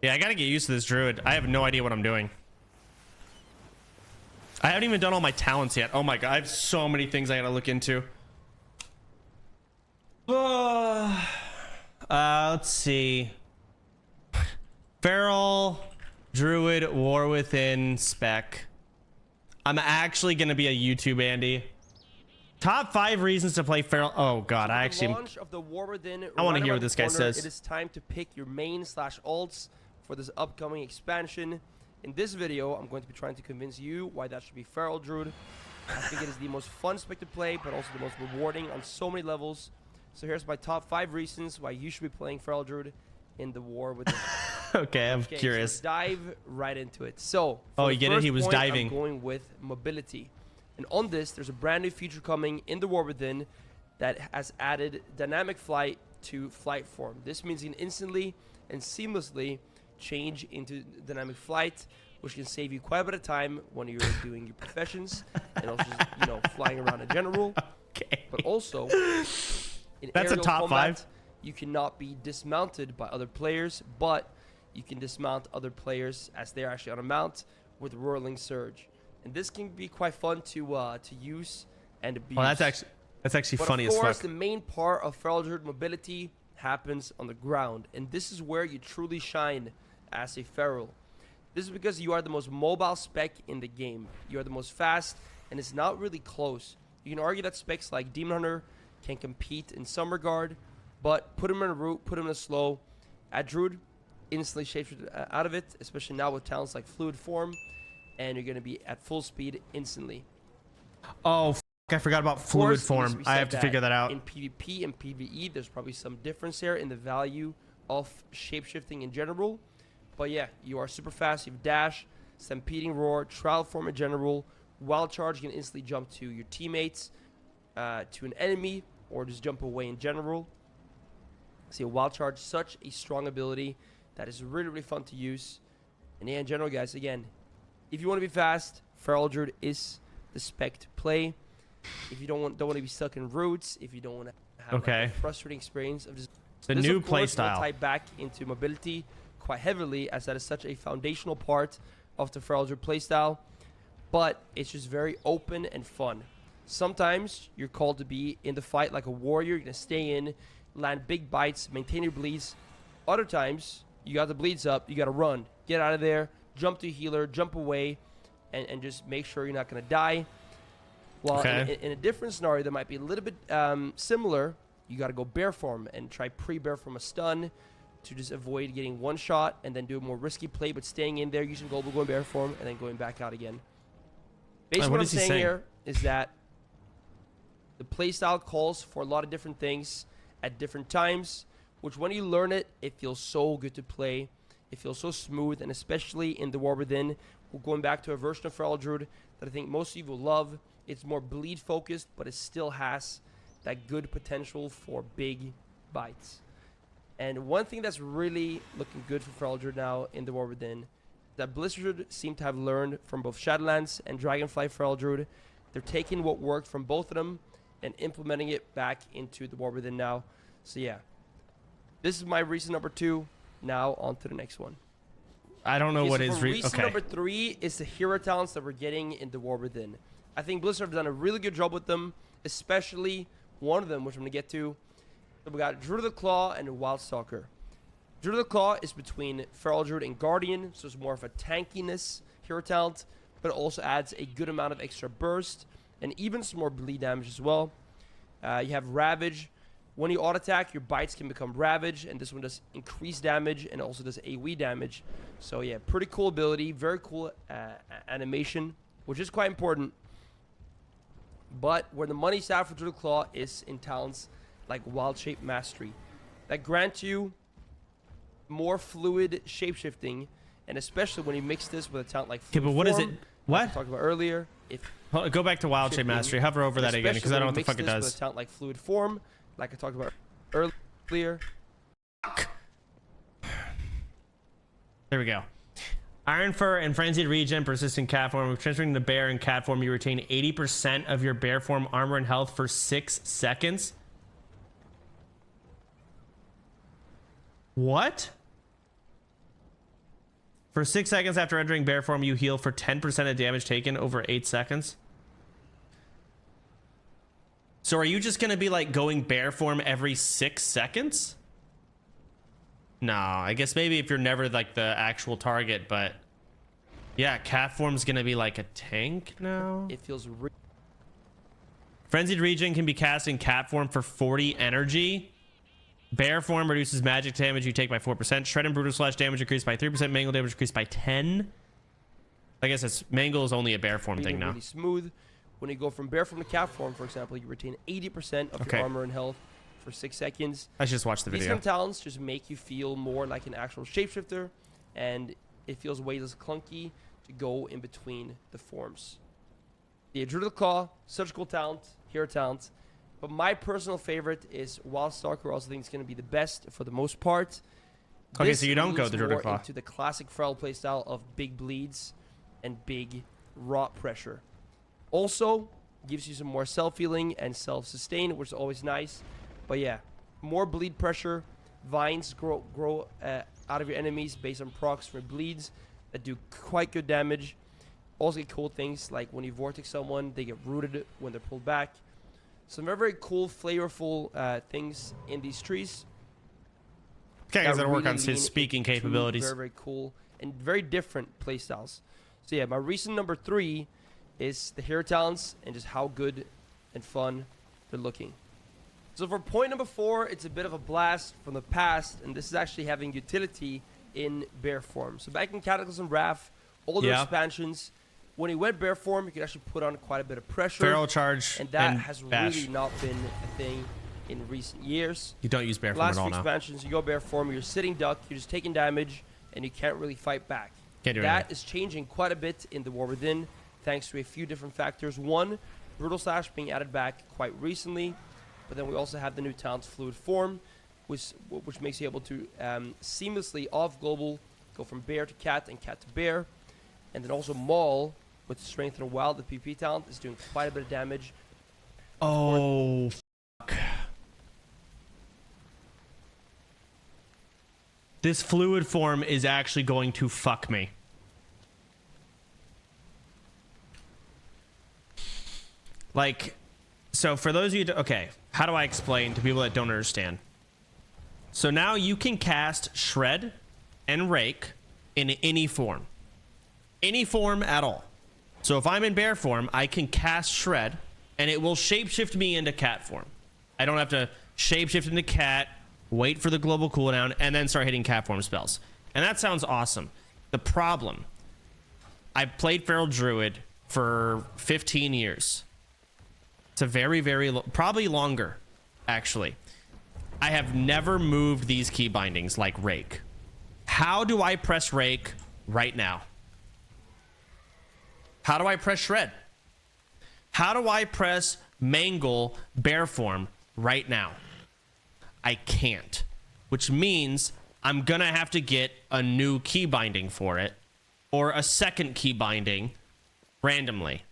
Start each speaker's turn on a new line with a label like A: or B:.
A: Yeah, I gotta get used to this druid. I have no idea what I'm doing. I haven't even done all my talents yet. Oh my god, I have so many things I gotta look into. Let's see. Feral, Druid, War Within, Spec. I'm actually gonna be a YouTube Andy. Top 5 reasons to play Feral. Oh god, I actually.
B: Launch of the War Within,
A: I want to hear what this guy says.
B: It is time to pick your main/alts for this upcoming expansion. In this video, I'm going to be trying to convince you why that should be Feral Druid. I think it is the most fun spec to play, but also the most rewarding on so many levels. So here's my top 5 reasons why you should be playing Feral Druid in the War Within.
A: Okay, I'm curious.
B: So dive right into it. So,
A: oh, you get it? He was diving.
B: I'm going with mobility. And on this, there's a brand new feature coming in the War Within that has added dynamic flight to flight form. This means you can instantly and seamlessly change into dynamic flight, which can save you quite a bit of time when you're doing your professions and also just, you know, flying around in general.
A: Okay.
B: But also, in
A: that's a top
B: combat,
A: 5.
B: You cannot be dismounted by other players, but you can dismount other players as they're actually on a mount with Whirling Surge. And this can be quite fun to use and abuse.
A: Well, that's actually funny as fuck.
B: Of course, the main part of Feral Druid mobility happens on the ground, and this is where you truly shine as a Feral. This is because you are the most mobile spec in the game. You are the most fast, and it's not really close. You can argue that specs like Demon Hunter can compete in some regard, but put him in a root, put him in a slow. At Druid, instantly shapeshift out of it, especially now with talents like Fluid Form, and you're going to be at full speed instantly.
A: Oh, I forgot about Fluid Form. I have to figure that out.
B: In PvP and PvE, there's probably some difference there in the value of shapeshifting in general. But yeah, you are super fast. You have Dash, Stampeding Roar, Trial Form in general. Wild Charge, you can instantly jump to your teammates, to an enemy, or just jump away in general. See, a Wild Charge, such a strong ability that is really, really fun to use. And yeah, in general, guys, again, if you want to be fast, Feral Druid is the spec to play. If you don't want to be stuck in roots, if you don't want to have like, a frustrating experience of just
A: the new playstyle,
B: tie back into mobility quite heavily, as that is such a foundational part of the Feral Druid playstyle. But it's just very open and fun. Sometimes you're called to be in the fight like a warrior. You're gonna stay in, land big bites, maintain your bleeds. Other times you got the bleeds up, you gotta run, get out of there, jump to healer, jump away, and just make sure you're not going to die. Well, in a different scenario that might be a little bit similar, you got to go bear form and try pre-bear form a stun to just avoid getting one shot, and then do a more risky play, but staying in there, using global going bear form, and then going back out again. Basically, what I'm saying here is that the playstyle calls for a lot of different things at different times, which when you learn it, it feels so good to play. It feels so smooth, and especially in the War Within, we're going back to a version of Feral Druid that I think most of you will love. It's more bleed focused, but it still has that good potential for big bites. And one thing that's really looking good for Feral Druid now in the War Within, that Blizzard seem to have learned from both Shadowlands and Dragonfly Feral Druid. They're taking what worked from both of them and implementing it back into the War Within now. So yeah, this is my reason number 2. Now on to the next one.
A: I don't know what is
B: reason number 3 is the hero talents that we're getting in the War Within. I think Blizzard have done a really good job with them, especially one of them, which I'm going to get to. So we got Druid of the Claw and Wildstalker. Druid of the Claw is between Feral Druid and Guardian, so it's more of a tankiness hero talent, but it also adds a good amount of extra burst and even some more bleed damage as well. You have Ravage. When you auto-attack, your bites can become Ravage, and this one does increased damage and also does AoE damage. So yeah, pretty cool ability, very cool animation, which is quite important. But where the money's at for Druid Claw is in talents like Wild Shape Mastery, that grant you more fluid shapeshifting, and especially when you mix this with a talent like Fluid
A: but what
B: Form,
A: is it? What?
B: like I talked about earlier.
A: Go back to Wild Shape Mastery. Hover over that again, because I don't know what the fuck it does.
B: With a talent like Fluid Form, like I talked about earlier.
A: There we go. Iron Fur and Frenzied Regen, Persistent Cat Form. With transferring the Bear and Cat Form, you retain 80% of your Bear Form armor and health for 6 seconds. What? For 6 seconds after entering bear form, you heal for 10% of damage taken over 8 seconds. So are you just going to be like going bear form every 6 seconds? No, I guess maybe if you're never like the actual target, but yeah, cat form's going to be like a tank now.
B: It feels
A: Frenzied Regen can be cast in cat form for 40 energy. Bear form reduces magic damage you take by 4%. Shred and Brutal Slash damage increased by 3%. Mangle damage increased by 10. I guess it's Mangle is only a bear form thing now.
B: Really smooth. When you go from bear form to cat form, for example, you retain 80% of your armor and health for 6 seconds.
A: I just watched the video.
B: These kind of talents just make you feel more like an actual shapeshifter, and it feels way less clunky to go in between the forms. The Druid Claw, such a cool talent, hero talent. But my personal favorite is Wildstalker. I also think it's going to be the best for the most part.
A: Okay,
B: This
A: so you don't go the
B: leans
A: Druid
B: more
A: Claw.
B: into the classic Feral playstyle of big bleeds and big rot pressure. Also, gives you some more self-healing and self-sustain, which is always nice. But yeah, more bleed pressure. Vines grow out of your enemies based on procs for bleeds that do quite good damage. Also get cool things like when you vortex someone, they get rooted when they're pulled back. Some very, very cool, flavorful things in these trees.
A: Okay, guys,
B: that
A: that'll work
B: really
A: on his
B: lean
A: speaking
B: into
A: capabilities.
B: Very, very cool and very different playstyles. So yeah, my recent number 3 is the hero talents and just how good and fun they're looking. So for point number 4, it's a bit of a blast from the past, and this is actually having utility in bear form. So back in Cataclysm Wrath, older expansions, when he went bear form, you could actually put on quite a bit of pressure.
A: Feral charge
B: and that
A: and
B: has
A: bash.
B: really not been a thing in recent years.
A: You don't use bear form
B: Last
A: at all
B: few
A: now.
B: expansions, you go bear form, you're sitting duck, you're just taking damage, and you can't really fight back.
A: Can't do
B: That
A: anything.
B: is changing quite a bit in the War Within, thanks to a few different factors. One, Brutal Slash being added back quite recently, but then we also have the new talent's Fluid Form, which makes you able to seamlessly off global go from bear to cat and cat to bear. And then also Maul, with Strength and Wild, the PP talent, is doing quite a bit of damage.
A: Oh, fuck. This fluid form is actually going to fuck me. Like, so for those of you, okay, how do I explain to people that don't understand? So now you can cast Shred and Rake in any form at all. So if I'm in bear form, I can cast Shred and it will shapeshift me into cat form. I don't have to shapeshift into cat, wait for the global cooldown, and then start hitting cat form spells. And that sounds awesome. The problem, I've played Feral Druid for 15 years. It's a very, very, probably longer, actually. I have never moved these key bindings like Rake. How do I press Rake right now? How do I press Shred? How do I press Mangle bear form right now? I can't, which means I'm gonna have to get a new key binding for it or a second key binding randomly.